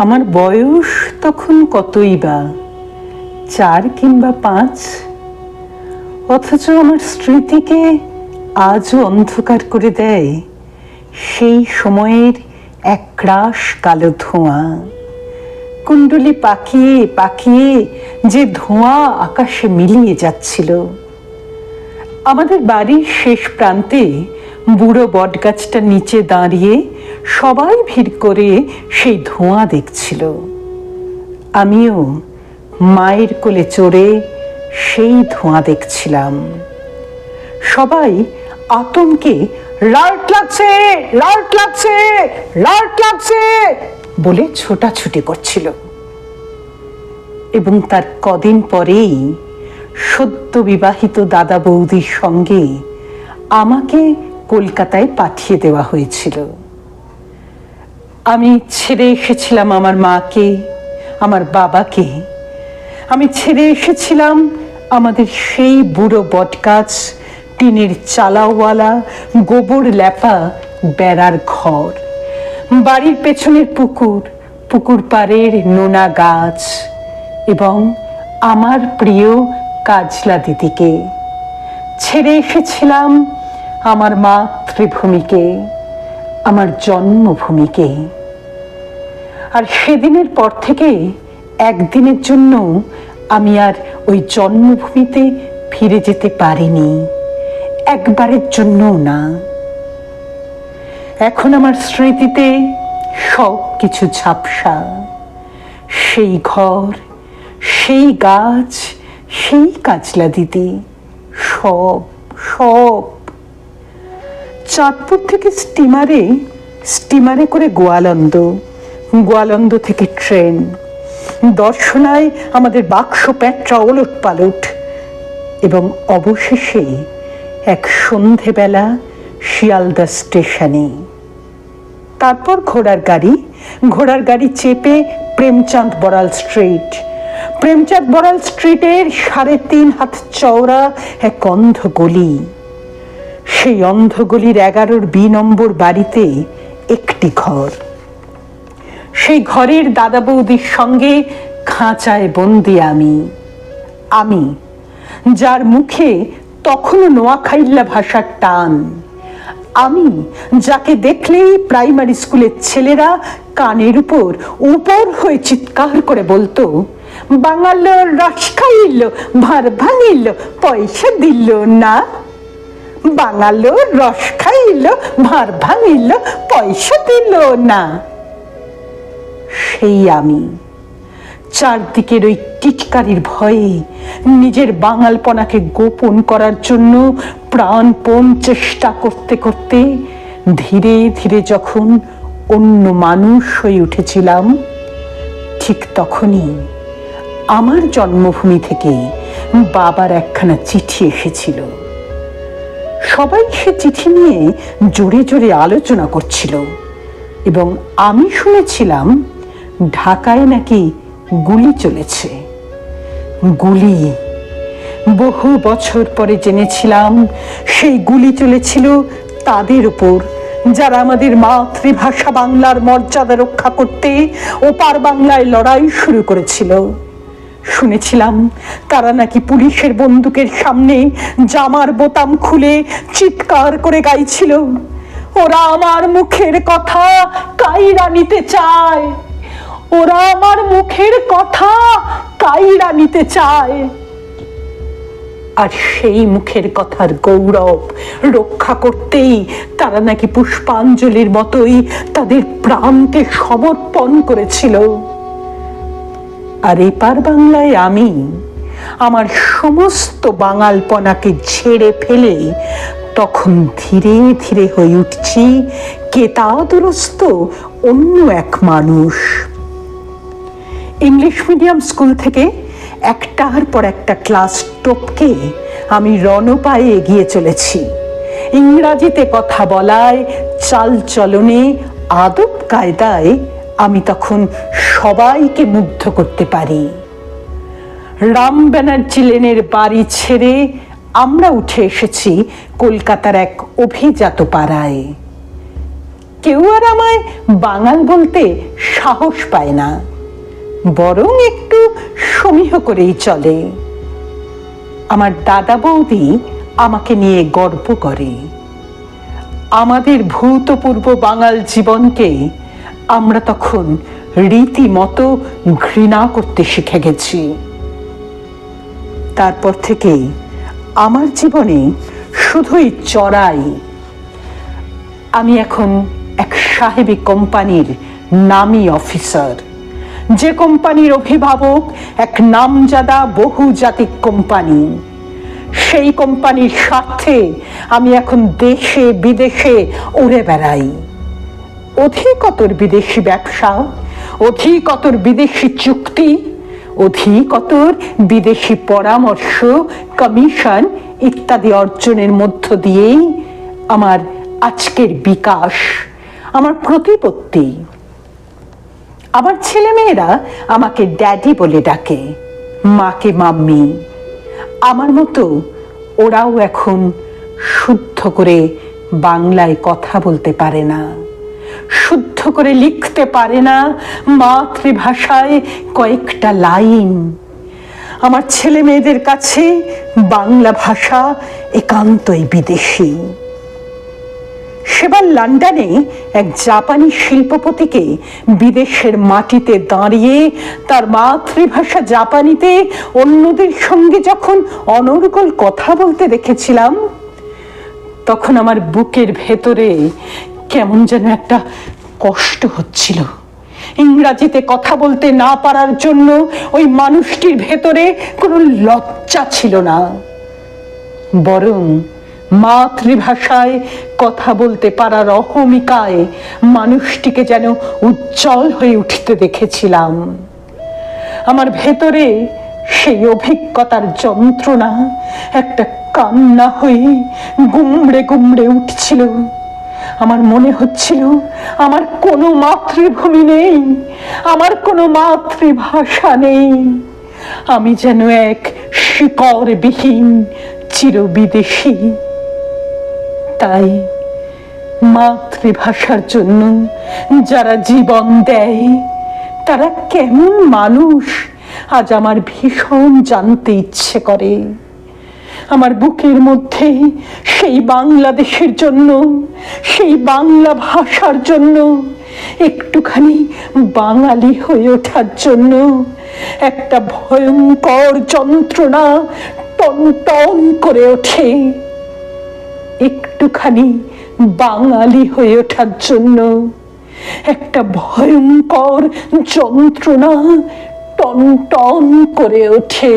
আমার বয়স তখন কতই বা, 4 কিংবা 5, অথচ আমার স্মৃতিকে আজও অন্ধকার করে দেয় সেই সময়ের একরাশ কালো ধোঁয়া। কুণ্ডলি পাকিয়ে পাকিয়ে যে ধোঁয়া আকাশে মিলিয়ে যাচ্ছিল। আমাদের বাড়ির শেষ প্রান্তে বুড়ো বটগাছটার নিচে দাঁড়িয়ে সবাই ভিড় করে সেই ধোঁয়া দেখছিল। আমিও মায়ের কোলে চড়ে সেই ধোঁয়া দেখছিলাম। সবাই আতঙ্কে লাইট লাগছে, লাইট লাগছে, লাইট লাগছে বলে ছোটাছুটি করছিল। এবং তার কদিন পরেই সদ্য বিবাহিত দাদা বৌদির সঙ্গে আমাকে কলকাতায় পাঠিয়ে দেওয়া হয়েছিল। আমি ছেড়ে এসেছিলাম আমার মাকে, আমার বাবাকে। আমি ছেড়ে এসেছিলাম আমাদের সেই বুড়ো বটগাছ, টিনের চালাওয়ালা, গোবর লেপা বেড়ার ঘর, বাড়ির পেছনের পুকুর, পুকুর পাড়ের নোনা গাছ এবং আমার প্রিয় কাজলা দিদিকে। ছেড়ে এসেছিলাম আমার মাতৃভূমিকে, আমার জন্মভূমিকে। আর সেদিনের পর থেকে একদিনের জন্য আমি আর ওই জন্মভূমিতে ফিরে যেতে পারিনি, একবারের জন্যও না। এখন আমার স্মৃতিতে সব কিছু ঝাপসা। সেই ঘর, সেই গাছ, সেই কাজলা দিদি, সব সব। চাঁদপুর থেকে স্টিমারে করে গোয়ালন্দ থেকে ট্রেন, দর্শনায় আমাদের বাক্স প্যাঁটরা ওলট পালট, এবং অবশেষে এক সন্ধেবেলা শিয়ালদা স্টেশনে। তারপর ঘোড়ার গাড়ি চেপে প্রেমচাঁদ বড়াল স্ট্রিটের 3.5 হাত চওড়া এক অন্ধ গলি। সেই অন্ধ গলির 11 B নম্বর বাড়িতে একটি ঘর। সেই ঘরের দাদা বৌদির সঙ্গে খাঁচায় বন্দি আমি, যার মুখে তখনও নোয়াখাইল্লা ভাষার টান। আমি যাকে দেখলেই প্রাইমারি স্কুলের ছেলেরা কানের উপর হয়ে চিৎকার করে বলতো, বাঙালোর রস খাইল, ভার ভাঙিল, পয়সা দিল না। বাঙালোর রস খাইল, ভার ভাঙিল, পয়সা দিল না। সেই আমি চারদিকের ওই টিটকারির ভয়ে নিজের বাঙালপনাকে গোপন করার জন্য প্রাণপণ চেষ্টা করতে করতে ধীরে ধীরে যখন অন্য মানুষ হয়ে উঠেছিলাম, ঠিক তখনই আমার জন্মভূমি থেকে বাবার একখানা চিঠি এসেছিল। সবাই সে চিঠি নিয়ে জোরে জোরে আলোচনা করছিল এবং আমি শুনেছিলাম ঢাকায় নাকি গুলি চলেছে। গুলি! বহু বছর পরে জেনেছিলাম সেই গুলি চলেছিল তাদের উপর যারা আমাদের মাতৃভাষা বাংলার মর্যাদা রক্ষা করতে ওপার বাংলায় লড়াই শুরু করেছিল। শুনেছিলাম তারা নাকি পুলিশের বন্দুকের সামনে জামার বোতাম খুলে চিৎকার করে গাইছিল, ওরা আমার মুখের কথা কাইরা নিতে চায়, ওরা আমার মুখের কথা কাইরা নিতে চায়। আর সেই মুখের কথার গৌরব রক্ষা করতেই তারা নাকি পুষ্পাঞ্জলির মতোই তাদের প্রাণকে সমর্পণ করেছিল। আর এপার বাংলায় আমি আমার সমস্ত বাঙালপনাকে ঝেড়ে ফেলে তখন ধীরে ধীরে হয়ে উঠছি কেতাদুরস্ত অন্য এক মানুষ। ইংলিশ মিডিয়াম স্কুল থেকে একটার পর একটা ক্লাস টপকে আমি রণপায়ে এগিয়ে চলেছি। ইংরাজিতে কথা বলায়, চাল চলনে, আদব কায়দায় আমি তখন সবাইকে মুগ্ধ করতে পারি। রাম ব্যানার্জি লেনের বাড়ি ছেড়ে আমরা উঠে এসেছি কলকাতার এক অভিজাত পাড়ায়। কেউ আর আমায় বাঙাল বলতে সাহস পায় না, বরং একটু সমীহ করেই চলে। আমার দাদা বৌদি আমাকে নিয়ে গর্ব করে। আমাদের ভূতপূর্ব বাঙাল জীবনকে আমরা তখন রীতিমতো ঘৃণা করতে শিখে গেছি। তারপর থেকে আমার জীবনে শুধুই চড়াই। আমি এখন এক সাহেবী কোম্পানির নামী অফিসার, যে কোম্পানির অভিভাবক এক নামজাদা বহুজাতিক কোম্পানি। সেই কোম্পানির স্বার্থে আমি এখন দেশে বিদেশে উড়ে বেড়াই। অধিকতর বিদেশি ব্যবসা, অধিকতর বিদেশি চুক্তি, অধিকতর বিদেশি পরামর্শ, কমিশন ইত্যাদি অর্জনের মধ্য দিয়েই আমার আজকের বিকাশ, আমার প্রতিপত্তি। আমার ছেলেমেয়েরা আমাকে ড্যাডি বলে ডাকে, মাকে মাম্মি। আমার মতো ওরাও এখন শুদ্ধ করে বাংলায় কথা বলতে পারে না, শুদ্ধ করে লিখতে পারে না মাতৃভাষায় কয়েকটা লাইন। আমার ছেলে মেয়েদের কাছে বাংলা ভাষা একান্তই বিদেশি। সেবার লন্ডনে এক জাপানি শিল্পপতিকে বিদেশের মাটিতে দাঁড়িয়ে তার মাতৃভাষা জাপানিতে অন্যদের সঙ্গে যখন অনর্গল কথা বলতে দেখেছিলাম, তখন আমার বুকের ভেতরে কেমন যেন একটা কষ্ট হচ্ছিল। ইংরাজিতে কথা বলতে না পারার জন্য ওই মানুষটির ভেতরে কোনো লজ্জা ছিল না, বরং মাতৃভাষায় কথা বলতে পারার অহমিকায় মানুষটিকে যেন উজ্জ্বল হয়ে উঠতে দেখেছিলাম। আমার ভেতরে সেই অভিজ্ঞতার যন্ত্রণা একটা কান্না হয়ে গুমড়ে গুমড়ে উঠছিল। আমার মনে হচ্ছিল আমার কোনো মাতৃভূমি নেই, আমার কোনো মাতৃভাষা নেই। আমি যেন এক শিকড়বিহীন চিরবিদেশী। তাই মাতৃভাষার জন্য যারা জীবন দেয় তারা কেমন মানুষ আজ আমার ভীষণ জানতে ইচ্ছে করে। আমার বুকের মধ্যে সেই বাংলাদেশের জন্য, সেই বাংলা ভাষার জন্য, একটুখানি বাঙালি হয়ে ওঠার জন্য একটা ভয়ঙ্কর যন্ত্রণা টন টন করে ওঠে। একটুখানি বাঙালি হয়ে ওঠার জন্য একটা ভয়ঙ্কর যন্ত্রণা টন টন করে ওঠে।